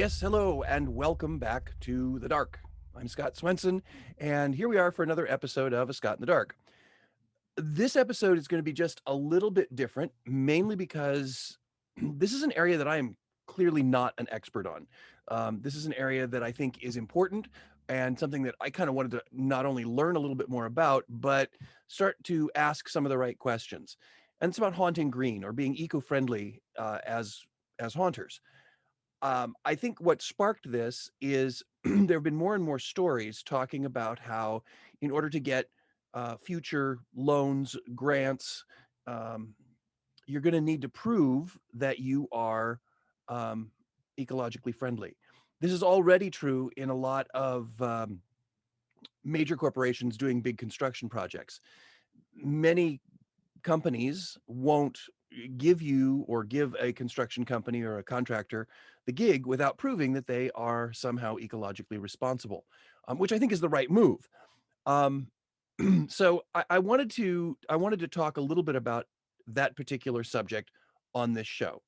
Yes, hello, and welcome back to The Dark. I'm Scott Swenson, and here we are for another episode of A Scott in the Dark. This episode is going to be just a little bit different, mainly because this is an area that I am clearly not an expert on. This is an area that I think is important and something that I kind of wanted to not only learn a little bit more about, but start to ask some of the right questions. And it's about haunting green or being eco-friendly as haunters. I think what sparked this is there have been more and more stories talking about how, in order to get future loans, grants, um, you're going to need to prove that you are um, ecologically friendly. This is already true in a lot of major corporations doing big construction projects. Many companies won't give you or give a construction company or a contractor the gig without proving that they are somehow ecologically responsible, which I think is the right move. Um, so I wanted to talk a little bit about that particular subject on this show.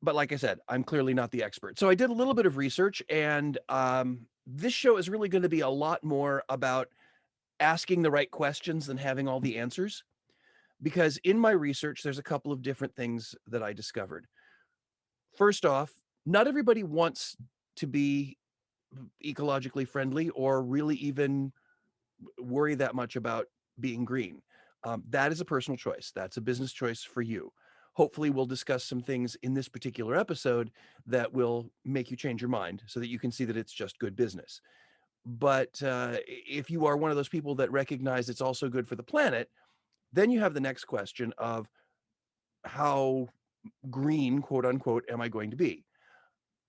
But like I said, I'm clearly not the expert. So I did a little bit of research, and this show is really going to be a lot more about asking the right questions than having all the answers, because in my research, there's a couple of different things that I discovered. First off, not everybody wants to be ecologically friendly or really even worry that much about being green. That is a personal choice. That's a business choice for you. Hopefully, we'll discuss some things in this particular episode that will make you change your mind so that you can see that it's just good business. But if you are one of those people that recognize it's also good for the planet, then you have the next question of how green, quote unquote, am I going to be?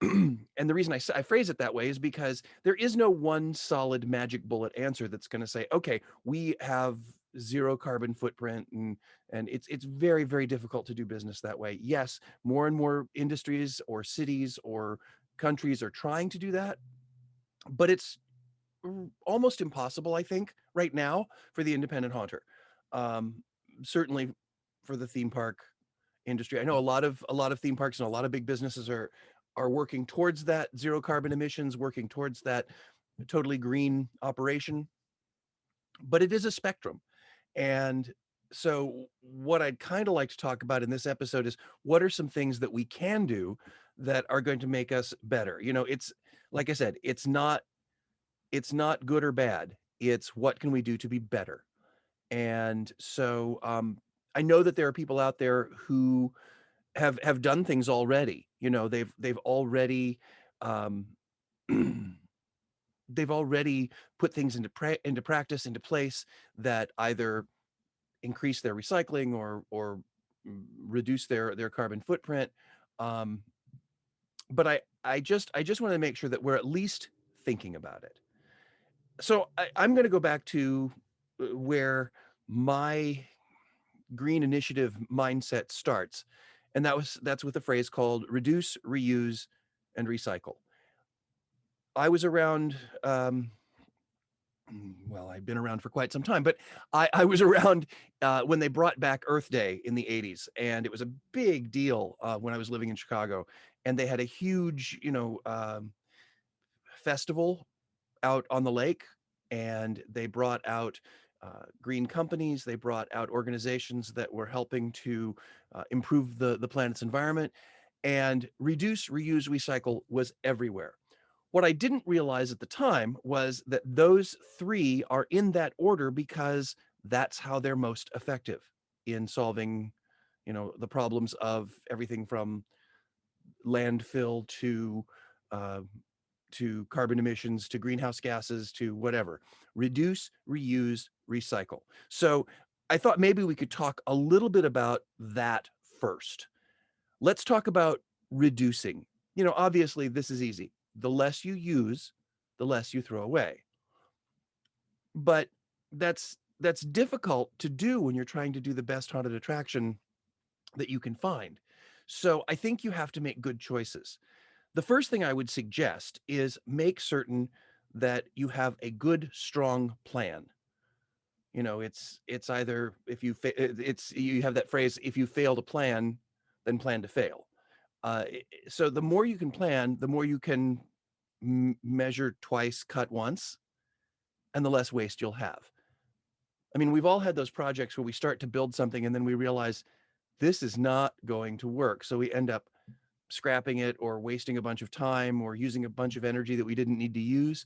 And the reason I phrase it that way is because there is no one solid magic bullet answer that's going to say, okay, we have zero carbon footprint, and it's very, very difficult to do business that way. Yes, more and more industries or cities or countries are trying to do that, but it's almost impossible, I think, right now for the independent haunter. Um, Certainly for the theme park industry. I know a lot of theme parks and a lot of big businesses are working towards that zero carbon emissions, working towards that totally green operation, but it is a spectrum. And so what I'd kind of like to talk about in this episode is what are some things that we can do that are going to make us better. It's like I said, it's not good or bad. It's what can we do to be better. And so I know that there are people out there who have done things already. They've already um, they've already put things into practice, into place that either increase their recycling or reduce their carbon footprint. Um, but I just want to make sure that we're at least thinking about it. So I'm going to go back to where my green initiative mindset starts, and that's with a phrase called reduce, reuse, and recycle. I was around. Well, I've been around for quite some time, but I was around when they brought back Earth Day in the '80s, and it was a big deal when I was living in Chicago. And they had a huge, festival out on the lake, and they brought out green companies. They brought out organizations that were helping to improve the planet's environment, and reduce, reuse, recycle was everywhere. What I didn't realize at the time was that those three are in that order because that's how they're most effective in solving, the problems of everything from landfill uh, to carbon emissions to greenhouse gases to whatever. Reduce, reuse, recycle. So I thought maybe we could talk a little bit about that first. Let's talk about reducing. Obviously, this is easy. The less you use, the less you throw away. But that's difficult to do when you're trying to do the best haunted attraction that you can find. So I think you have to make good choices. The first thing I would suggest is make certain that you have a good, strong plan. It's either if you fa- it's you have that phrase, if you fail to plan, then plan to fail. So the more you can plan, the more you can measure twice, cut once, and the less waste you'll have. I mean, we've all had those projects where we start to build something and then we realize this is not going to work. So we end up scrapping it or wasting a bunch of time or using a bunch of energy that we didn't need to use.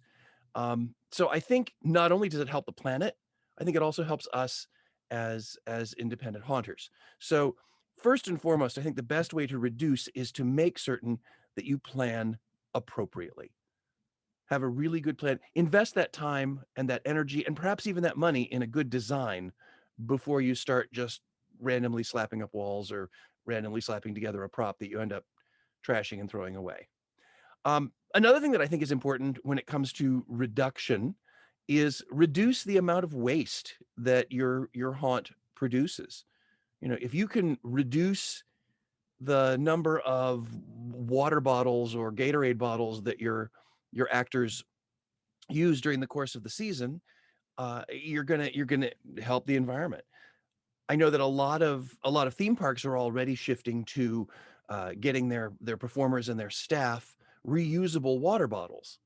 So I think not only does it help the planet, I think it also helps us as independent haunters. So first and foremost, I think the best way to reduce is to make certain that you plan appropriately. Have a really good plan. Invest that time and that energy and perhaps even that money in a good design before you start just randomly slapping up walls or randomly slapping together a prop that you end up trashing and throwing away. Another thing that I think is important when it comes to reduction is reduce the amount of waste that your haunt produces. You know, if you can reduce the number of water bottles or Gatorade bottles that your actors use during the course of the season, you're gonna help the environment. I know that a lot of theme parks are already shifting to getting their performers and their staff reusable water bottles,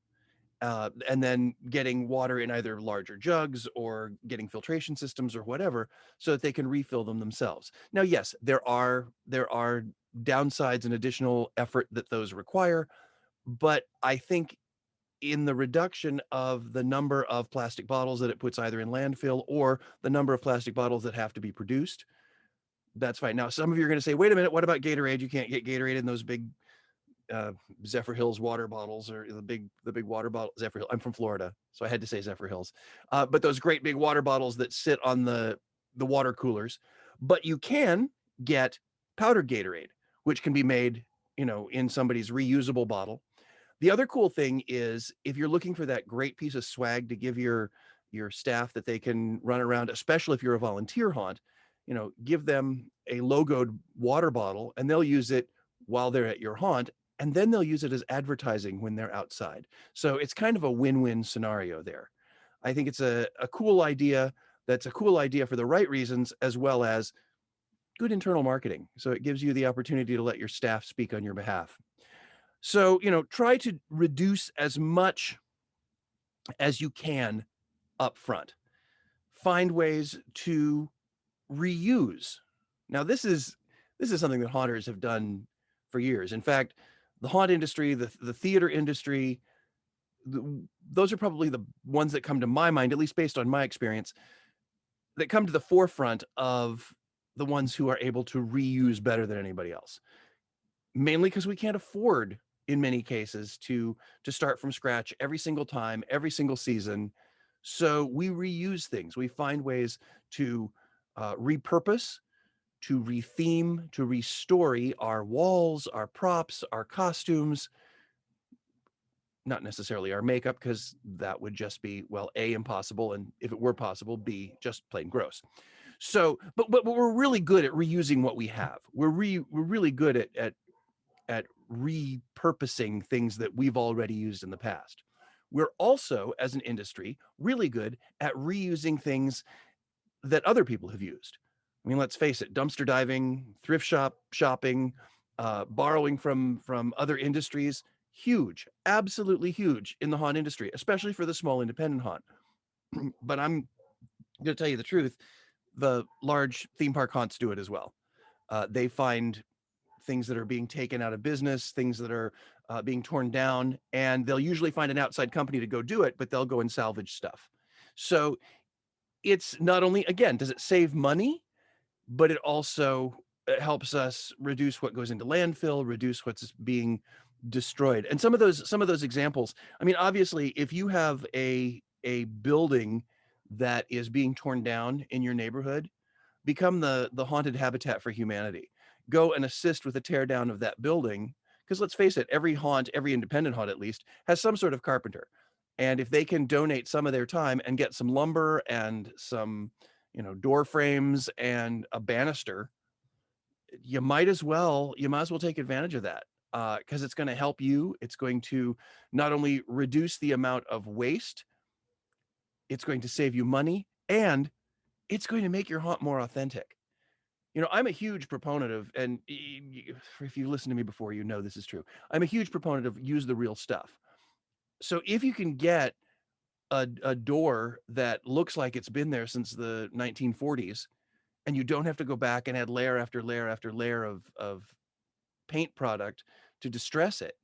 and then getting water in either larger jugs or getting filtration systems or whatever, so that they can refill them themselves. Now, yes, there are downsides and additional effort that those require, but I think in the reduction of the number of plastic bottles that it puts either in landfill or the number of plastic bottles that have to be produced, that's fine. Now, some of you are going to say, wait a minute, what about Gatorade? You can't get Gatorade in those big Zephyr Hills water bottles or the big water bottle. Zephyr Hill. I'm from Florida, so I had to say Zephyr Hills. But those great big water bottles that sit on the water coolers. But you can get powdered Gatorade, which can be made, in somebody's reusable bottle. The other cool thing is if you're looking for that great piece of swag to give your staff that they can run around, especially if you're a volunteer haunt, give them a logoed water bottle and they'll use it while they're at your haunt, and then they'll use it as advertising when they're outside. So it's kind of a win-win scenario there. I think it's a cool idea. That's a cool idea for the right reasons, as well as good internal marketing. So it gives you the opportunity to let your staff speak on your behalf. So, try to reduce as much as you can up front. Find ways to reuse. Now, this is something that haunters have done for years. In fact, the haunt industry, the theater industry, those are probably the ones that come to my mind, at least based on my experience, that come to the forefront of the ones who are able to reuse better than anybody else. Mainly because we can't afford, in many cases, to start from scratch every single time, every single season. So we reuse things. We find ways to repurpose, to retheme, to restory our walls, our props, our costumes. Not necessarily our makeup, because that would just be, well, A, impossible, and if it were possible, B, just plain gross. So, but we're really good at reusing what we have. We're really good at repurposing things that we've already used in the past. We're also, as an industry, really good at reusing things that other people have used. I mean, let's face it, dumpster diving, thrift shopping, borrowing from other industries, huge, absolutely huge in the haunt industry, especially for the small independent haunt. But I'm going to tell you the truth, the large theme park haunts do it as well. They find things that are being taken out of business, things that are being torn down, and they'll usually find an outside company to go do it, but they'll go and salvage stuff. So it's not only, again, does it save money, but it also helps us reduce what goes into landfill, reduce what's being destroyed. And some of those examples, I mean, obviously, if you have a building that is being torn down in your neighborhood, become the haunted habitat for humanity. Go and assist with the tear down of that building, because let's face it, every haunt, every independent haunt at least, has some sort of carpenter. And if they can donate some of their time and get some lumber and some, door frames and a banister, you might as well take advantage of that, because it's going to help you. It's going to not only reduce the amount of waste, it's going to save you money, and it's going to make your haunt more authentic. I'm a huge proponent of, and if you listen to me before, this is true. I'm a huge proponent of use the real stuff. So if you can get a door that looks like it's been there since the 1940s, and you don't have to go back and add layer after layer after layer of paint product to distress it,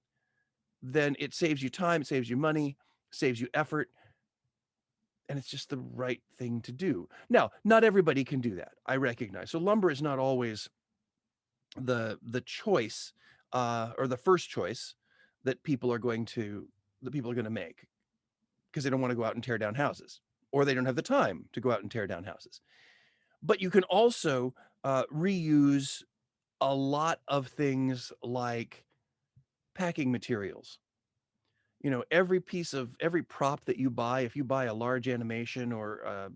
then it saves you time, it saves you money, saves you effort, and it's just the right thing to do. Now, not everybody can do that. I recognize. So lumber is not always the choice, or the first choice that people are going to make, because they don't want to go out and tear down houses, or they don't have the time to go out and tear down houses. But you can also reuse a lot of things like packing materials. Every prop that you buy, if you buy a large animation or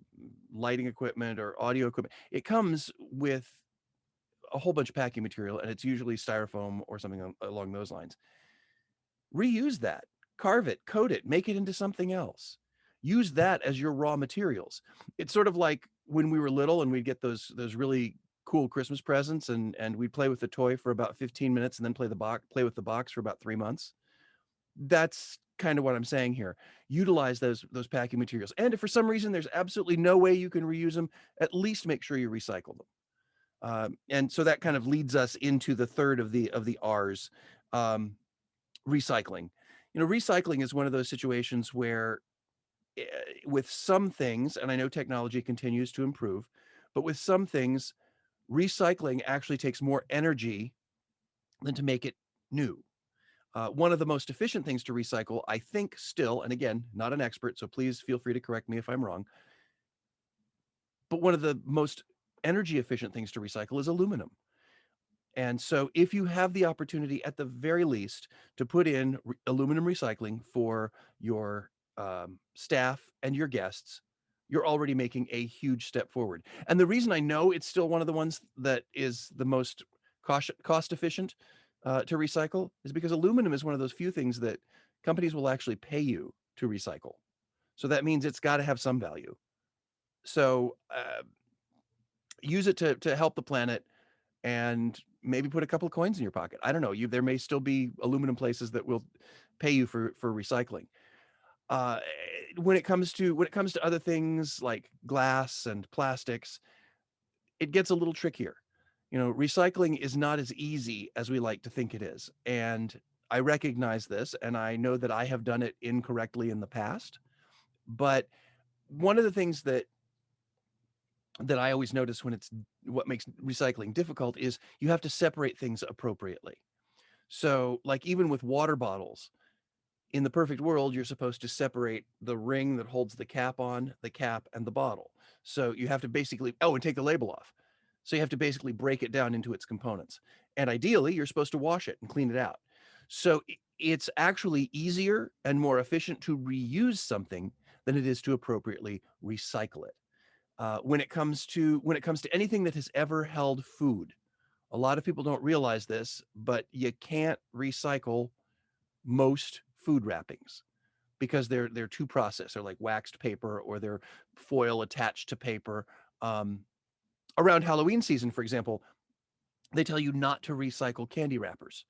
lighting equipment or audio equipment, it comes with a whole bunch of packing material, and it's usually styrofoam or something along those lines. Reuse that, carve it, coat it, make it into something else. Use that as your raw materials. It's sort of like when we were little and we'd get those really cool Christmas presents, and we'd play with the toy for about 15 minutes and then play with the box for about 3 months. That's kind of what I'm saying here. Utilize those packing materials. And if for some reason there's absolutely no way you can reuse them, at least make sure you recycle them. And so that kind of leads us into the third of the R's, um, recycling. Recycling is one of those situations where, eh, with some things, and I know technology continues to improve, but with some things, recycling actually takes more energy than to make it new. One of the most efficient things to recycle, I think, still, and again, not an expert, so please feel free to correct me if I'm wrong, but one of the most energy efficient things to recycle is aluminum. And so if you have the opportunity at the very least to put in aluminum recycling for your staff and your guests, you're already making a huge step forward. And the reason I know it's still one of the ones that is the most cost efficient to recycle is because aluminum is one of those few things that companies will actually pay you to recycle. So that means it's got to have some value. So use it to help the planet, and maybe put a couple of coins in your pocket. I don't know. There may still be aluminum places that will pay you for recycling. Uh, when it comes to other things like glass and plastics, it gets a little trickier. Recycling is not as easy as we like to think it is, and I recognize this, and I know that I have done it incorrectly in the past. But one of the things that I always notice what makes recycling difficult is you have to separate things appropriately. So, like even with water bottles, in the perfect world, you're supposed to separate the ring that holds the cap on, the cap, and the bottle. So you have to basically, and take the label off. So you have to basically break it down into its components. And ideally, you're supposed to wash it and clean it out. So it's actually easier and more efficient to reuse something than it is to appropriately recycle it. When it comes to anything that has ever held food, a lot of people don't realize this, but you can't recycle most food wrappings because they're too processed. They're like waxed paper, or they're foil attached to paper. Um, Around Halloween season, for example, they tell you not to recycle candy wrappers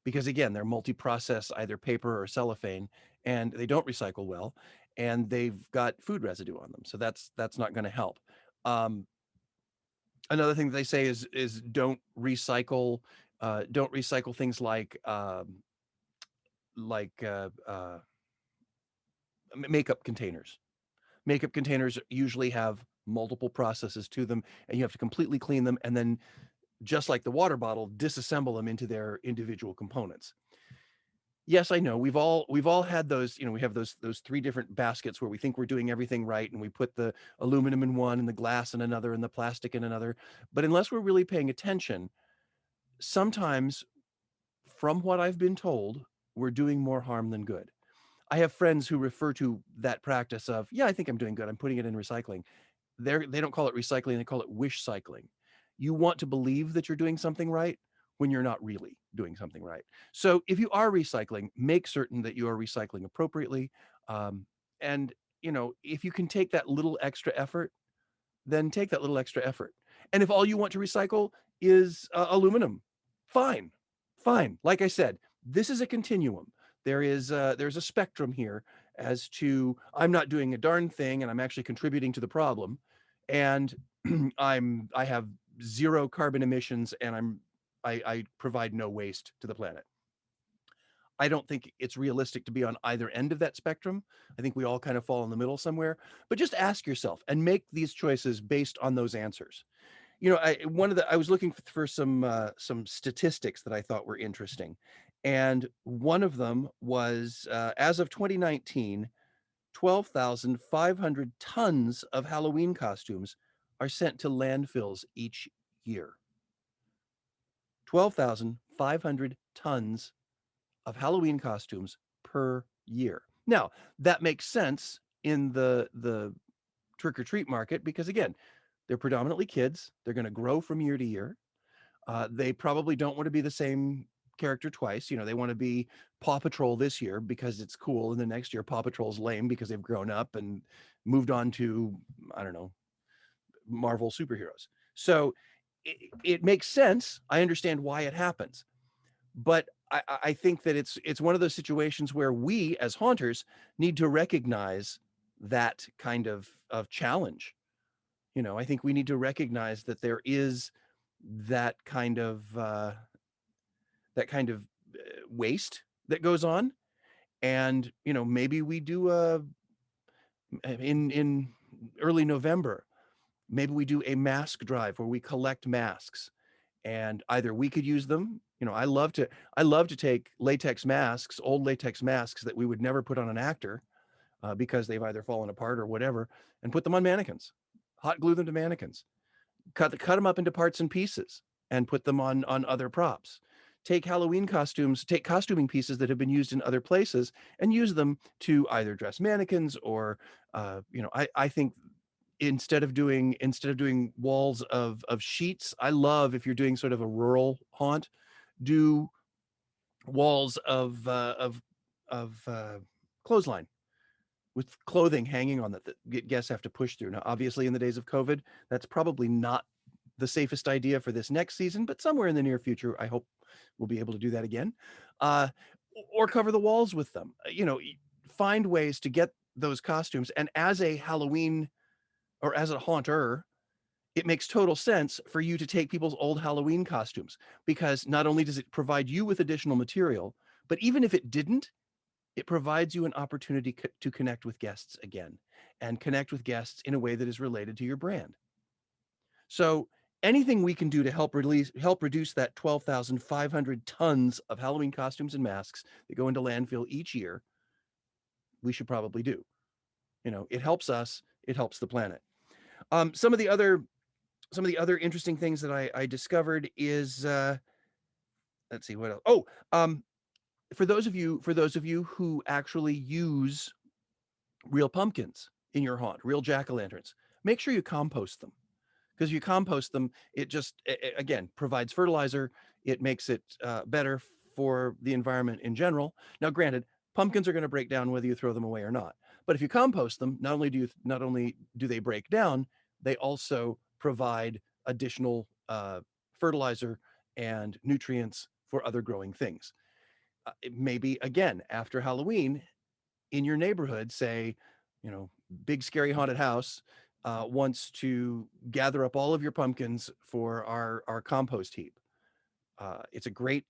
because, again, they're multi-process, either paper or cellophane, and they don't recycle well, and they've got food residue on them. So that's not going to help. Um, Another thing that they say is don't recycle things like makeup containers. Makeup containers usually have multiple processes to them, and you have to completely clean them, and then, just like the water bottle, disassemble them into their individual components. Yes, I know. We've all had those. We have those three different baskets where we think we're doing everything right, and we put the aluminum in one, and the glass in another, and the plastic in another. But unless we're really paying attention, sometimes, from what I've been told, we're doing more harm than good. I have friends who refer to that practice of, yeah, I think I'm doing good, I'm putting it in recycling. They don't call it recycling, they call it wish cycling. You want to believe that you're doing something right when you're not really doing something right. So if you are recycling, make certain that you are recycling appropriately. And if you can take that little extra effort, then take that little extra effort. And if all you want to recycle is aluminum, fine, fine. Like I said, this is a continuum. There's a spectrum here as to I'm not doing a darn thing and I'm actually contributing to the problem, and I have zero carbon emissions and I provide no waste to the planet. I don't think it's realistic to be on either end of that spectrum. I think we all kind of fall in the middle somewhere. But just ask yourself and make these choices based on those answers. I was looking for some statistics that I thought were interesting, and one of them was as of 2019, 12,500 tons of Halloween costumes are sent to landfills each year. 12,500 tons of Halloween costumes per year. Now, that makes sense in the trick or treat market because again, they're predominantly kids. They're going to grow from year to year. They probably don't want to be the same character twice. They want to be Paw Patrol this year because it's cool, and the next year Paw Patrol's lame because they've grown up and moved on to, I don't know, Marvel superheroes. So it makes sense. I understand why it happens, but I think that it's one of those situations where we as haunters need to recognize that kind of challenge. I think we need to recognize that there is that kind of uh, that kind of waste that goes on, and maybe we do in early November, maybe we do a mask drive where we collect masks, and either we could use them. I love to take latex masks, old latex masks that we would never put on an actor because they've either fallen apart or whatever, and put them on mannequins, hot glue them to mannequins, cut them up into parts and pieces, and put them on other props. Take Halloween costumes, take costuming pieces that have been used in other places, and use them to either dress mannequins or, I think instead of doing walls of sheets, I love if you're doing sort of a rural haunt, do walls of clothesline with clothing hanging on that guests have to push through. Now, obviously, in the days of COVID, that's probably not the safest idea for this next season, but somewhere in the near future, I hope we'll be able to do that again. Uh, or cover the walls with them. Find ways to get those costumes. And as a Halloween or as a haunter, it makes total sense for you to take people's old Halloween costumes because not only does it provide you with additional material, but even if it didn't, it provides you an opportunity to connect with guests again and connect with guests in a way that is related to your brand. So anything we can do to help reduce that 12,500 tons of Halloween costumes and masks that go into landfill each year, we should probably do. It helps us, it helps the planet. Some of the other interesting things that I discovered is let's see what else. Oh, for those of you who actually use real pumpkins in your haunt, real jack-o'-lanterns, make sure you compost them, because you compost them, it just again provides fertilizer. It makes it better for the environment in general. Now, granted, pumpkins are going to break down whether you throw them away or not. But if you compost them, not only do they break down, they also provide additional fertilizer and nutrients for other growing things. Maybe again after Halloween, in your neighborhood, say, you know, big scary haunted house wants to gather up all of your pumpkins for our compost heap. It's a great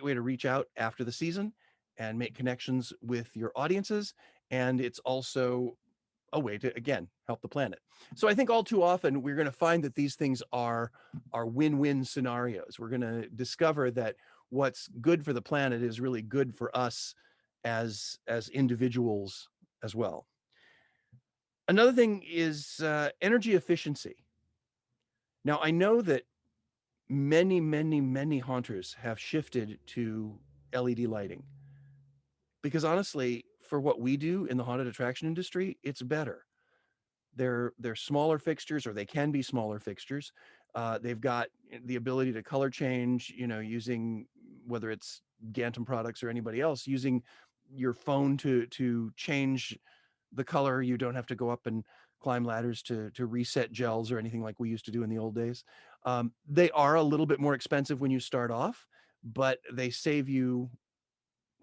way to reach out after the season and make connections with your audiences, and it's also a way to again help the planet. So I think all too often we're going to find that these things are win-win scenarios. We're going to discover that what's good for the planet is really good for us as individuals as well. Another thing is energy efficiency. Now I know that many haunters have shifted to LED lighting because honestly, for what we do in the haunted attraction industry, it's better. They're smaller fixtures, or they can be smaller fixtures. They've got the ability to color change, using whether it's Gantom products or anybody else, using your phone to change the color. You don't have to go up and climb ladders to reset gels or anything like we used to do in the old days. They are a little bit more expensive when you start off, but they save you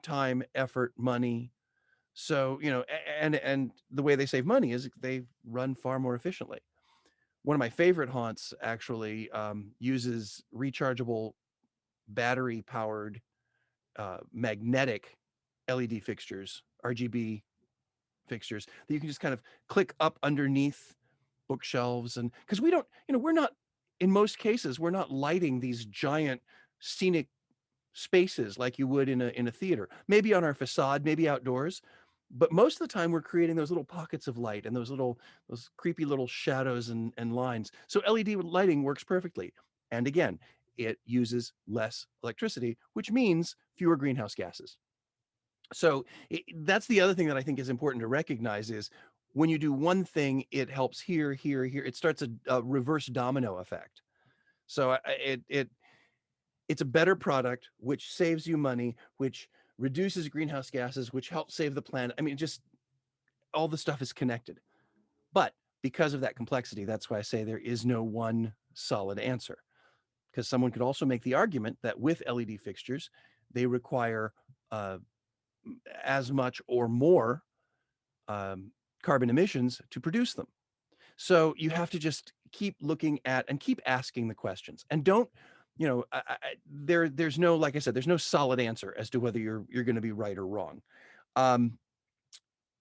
time, effort, money. So, and the way they save money is they run far more efficiently. One of my favorite haunts actually uses rechargeable battery powered magnetic LED fixtures, RGB fixtures that you can just kind of click up underneath bookshelves. And because we don't, we're not, in most cases, we're not lighting these giant scenic spaces like you would in a theater, maybe on our facade, maybe outdoors. But most of the time we're creating those little pockets of light and those creepy little shadows and lines. So LED lighting works perfectly. And again, it uses less electricity, which means fewer greenhouse gases. So that's the other thing that I think is important to recognize is when you do one thing, it helps here, here, here. It starts a reverse domino effect. So it's a better product, which saves you money, which reduces greenhouse gases, which helps save the planet. I mean, just all the stuff is connected. But because of that complexity, that's why I say there is no one solid answer. Because someone could also make the argument that with LED fixtures, they require uh, as much or more um, carbon emissions to produce them. So you have to just keep looking at and keep asking the questions, and don't, there's no, like I said, there's no solid answer as to whether you're going to be right or wrong. Um,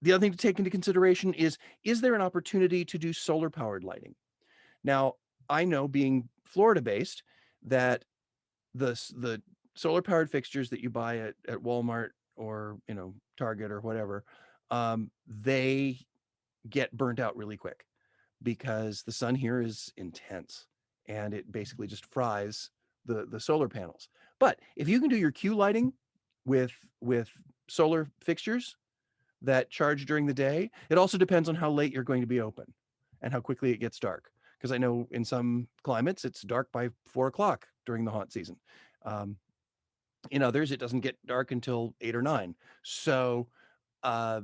the other thing to take into consideration is there an opportunity to do solar powered lighting? Now, I know being Florida based that the solar powered fixtures that you buy at Walmart or Target or whatever, they get burnt out really quick because the sun here is intense and it basically just fries the solar panels. But if you can do your queue lighting with with solar fixtures that charge during the day, it also depends on how late you're going to be open and how quickly it gets dark. Because I know in some climates it's dark by 4 o'clock during the haunt season. Um, in others, it doesn't get dark until 8 or 9. So uh,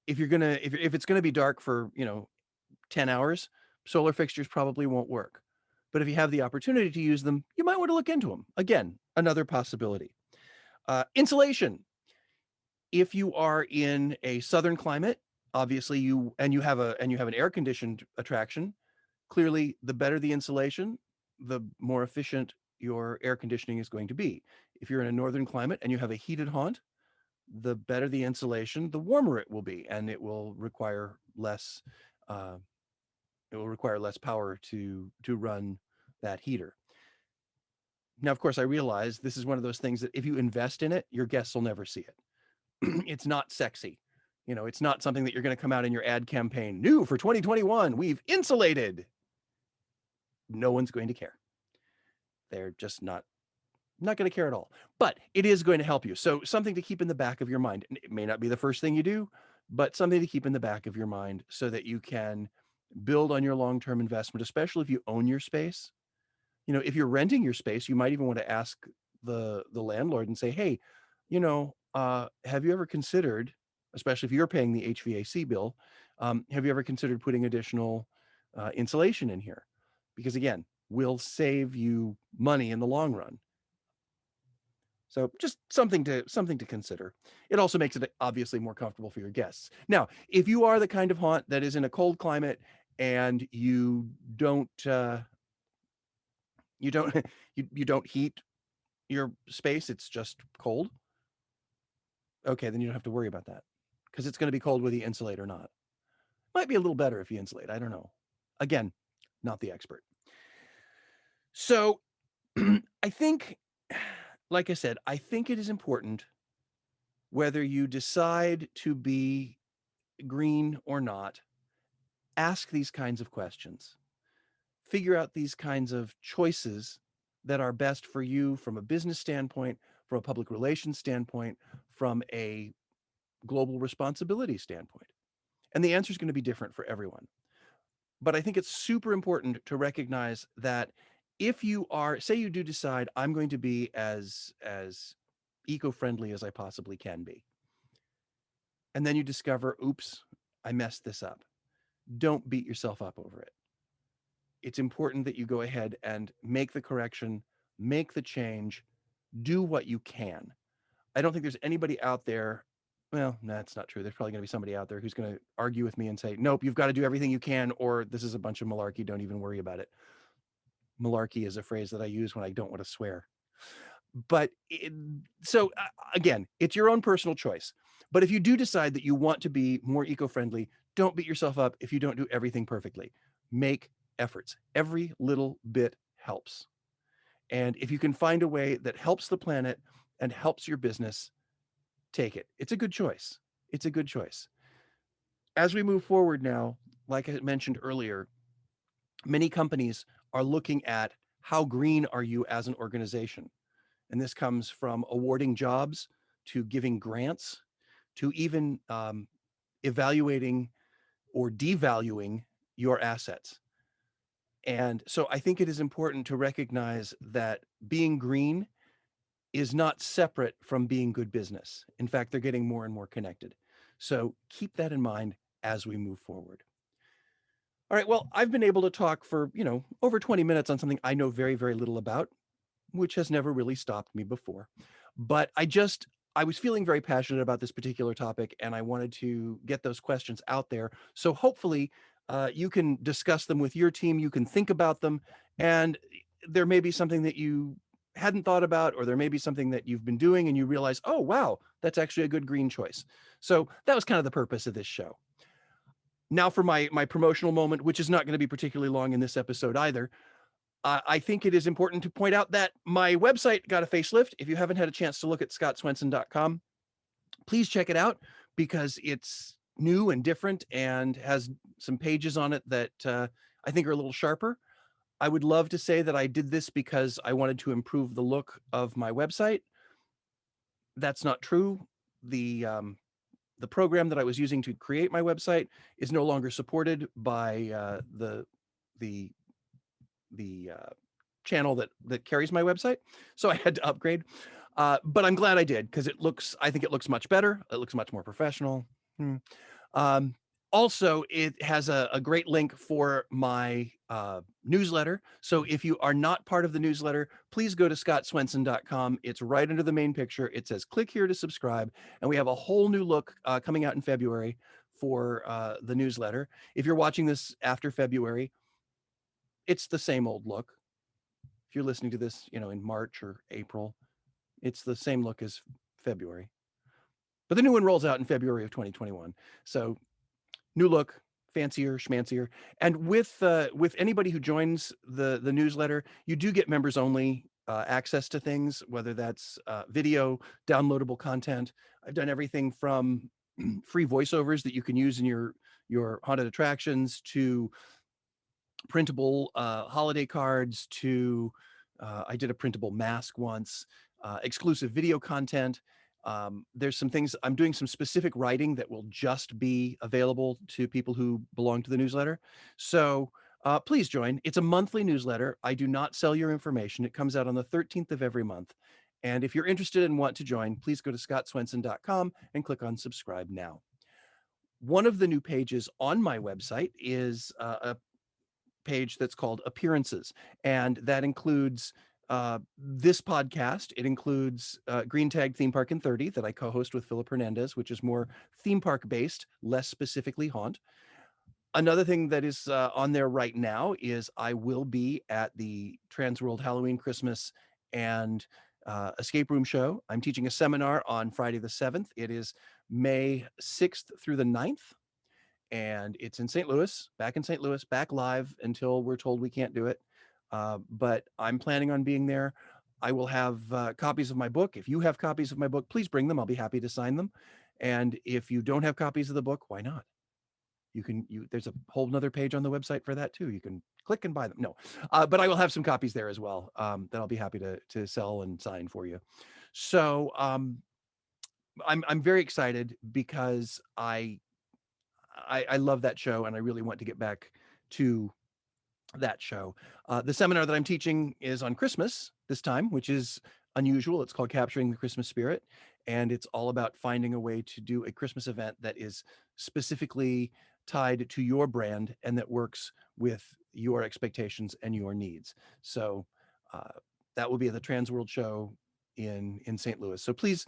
if it's gonna be dark for 10 hours, solar fixtures probably won't work. But if you have the opportunity to use them, you might want to look into them. Again, another possibility. Insulation. If you are in a southern climate, obviously you have an air conditioned attraction. Clearly, the better the insulation, the more efficient your air conditioning is going to be. If you're in a northern climate and you have a heated haunt, the better the insulation, the warmer it will be, and uh, it will require less power to run that heater. Now, of course, I realize this is one of those things that if you invest in it, your guests will never see it. It's not sexy. It's not something that you're going to come out in your ad campaign. New for 2021, we've insulated. No one's going to care. They're just not going to care at all. But it is going to help you. So something to keep in the back of your mind. It may not be the first thing you do, but something to keep in the back of your mind so that you can build on your long-term investment, especially if you own your space. If you're renting your space, you might even want to ask the landlord and say, hey, have you ever considered, especially if you're paying the HVAC bill, have you ever considered putting additional insulation in here? Because again, will save you money in the long run. So just something to consider. It also makes it obviously more comfortable for your guests. Now, if you are the kind of haunt that is in a cold climate and you don't you don't heat your space, it's just cold. Okay, then you don't have to worry about that because it's going to be cold whether you insulate or not. Might be a little better if you insulate. I don't know. Again, not the expert. So I think, like I said, I think it is important whether you decide to be green or not, ask these kinds of questions. Figure out these kinds of choices that are best for you from a business standpoint, from a public relations standpoint, from a global responsibility standpoint. And the answer is going to be different for everyone. But I think it's super important to recognize that if you are, say you do decide I'm going to be as eco-friendly as I possibly can be, and then you discover, oops, I messed this up. don't beat yourself up over it. It's important that you go ahead and make the correction, make the change, do what you can. I don't think there's anybody out there. Well, no, that's not true. There's probably going to be somebody out there who's going to argue with me and say, nope, you've got to do everything you can, or this is a bunch of malarkey. Don't even worry about it. Malarkey is a phrase that I use when I don't want to swear. But again, it's your own personal choice. But if you do decide that you want to be more eco-friendly, don't beat yourself up if you don't do everything perfectly. Make efforts. Every little bit helps. And if you can find a way that helps the planet and helps your business, take it. It's a good choice. It's a good choice. As we move forward now, like I mentioned earlier, many companies are looking at how green are you as an organization. And this comes from awarding jobs to giving grants to even evaluating or devaluing your assets. And so I think it is important to recognize that being green is not separate from being good business. In fact, they're getting more and more connected. So keep that in mind as we move forward. All right, well, I've been able to talk for, over 20 minutes on something I know very, very little about, which has never really stopped me before. But I was feeling very passionate about this particular topic, and I wanted to get those questions out there. So hopefully, you can discuss them with your team. You can think about them, and there may be something that you hadn't thought about, or there may be something that you've been doing and you realize, oh, wow, that's actually a good green choice. So that was kind of the purpose of this show. Now for my promotional moment, which is not going to be particularly long in this episode either. I think it is important to point out that my website got a facelift. If you haven't had a chance to look at scottswenson.com, please check it out because it's new and different and has some pages on it that I think are a little sharper. I would love to say that I did this because I wanted to improve the look of my website. That's not true. The program that I was using to create my website is no longer supported by the channel that carries my website, so I had to upgrade. But I'm glad I did because I think it looks much better. It looks much more professional. Um, Also, it has a great link for my newsletter. So if you are not part of the newsletter, please go to scottswenson.com. It's right under the main picture. It says click here to subscribe. And we have a whole new look coming out in February for the newsletter. If you're watching this after February, it's the same old look. If you're listening to this, in March or April, it's the same look as February. But the new one rolls out in February of 2021. So new look, fancier, schmancier. And with anybody who joins the newsletter, you do get members only access to things, whether that's video, downloadable content. I've done everything from free voiceovers that you can use in your haunted attractions to printable holiday cards to I did a printable mask once, exclusive video content. There's some things I'm doing, some specific writing that will just be available to people who belong to the newsletter. So please join. It's a monthly newsletter. I do not sell your information. It comes out on the 13th of every month. And if you're interested and want to join, please go to scottswenson.com and click on subscribe now. One of the new pages on my website is a page that's called Appearances, and that includes this podcast. It includes Green Tag Theme Park in 30 that I co-host with Philip Hernandez, which is more theme park based, less specifically haunt. Another thing that is on there right now is I will be at the Trans World Halloween, Christmas, and escape room show. I'm teaching a seminar on Friday the 7th. It is May 6th through the 9th. And it's in St. Louis, back live until we're told we can't do it. But I'm planning on being there. I will have copies of my book. If you have copies of my book, please bring them. I'll be happy to sign them. And if you don't have copies of the book, why not? There's a whole nother page on the website for that too. You can click and buy them. No, but I will have some copies there as well that I'll be happy to sell and sign for you. So I'm very excited because I love that show and I really want to get back to that show. The seminar that I'm teaching is on Christmas this time, which is unusual. It's called Capturing the Christmas Spirit. and it's all about finding a way to do a Christmas event that is specifically tied to your brand and that works with your expectations and your needs. So uh, that will be at the Trans World Show in St. Louis. So please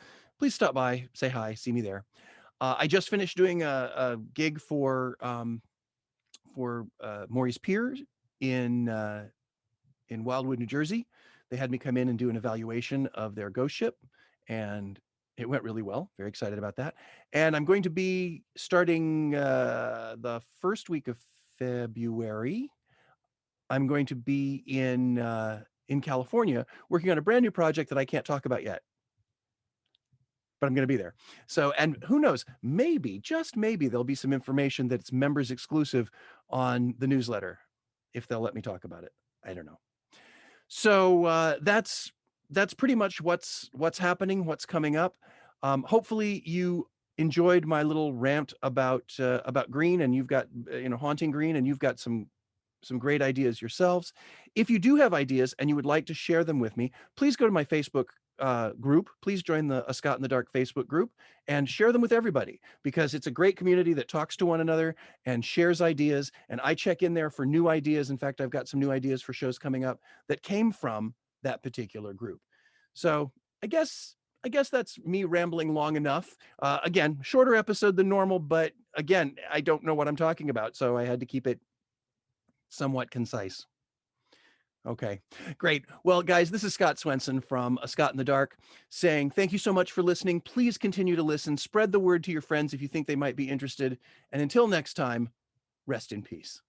stop by, say hi, see me there. I just finished doing a gig for Maurice Pier in Wildwood, New Jersey. They had me come in and do an evaluation of their ghost ship, and it went really well. Very excited about that. And I'm going to be starting the first week of February. I'm going to be in California working on a brand new project that I can't talk about yet, but I'm going to be there. So, and who knows, maybe, just maybe, there'll be some information that's members exclusive on the newsletter if they'll let me talk about it. I don't know. So that's pretty much what's happening, what's coming up. Hopefully you enjoyed my little rant about green, and you've got haunting green, and you've got some great ideas yourselves. If you do have ideas and you would like to share them with me, please go to my Facebook group. Please join the A Scott in the Dark Facebook group and share them with everybody, because it's a great community that talks to one another and shares ideas. And I check in there for new ideas. In fact, I've got some new ideas for shows coming up that came from that particular group. So I guess that's me rambling long enough. Again, shorter episode than normal, but again, I don't know what I'm talking about, so I had to keep it somewhat concise. Okay, great. Well, guys, this is Scott Swenson from A Scott in the Dark saying thank you so much for listening. Please continue to listen. Spread the word to your friends if you think they might be interested. And until next time, rest in peace.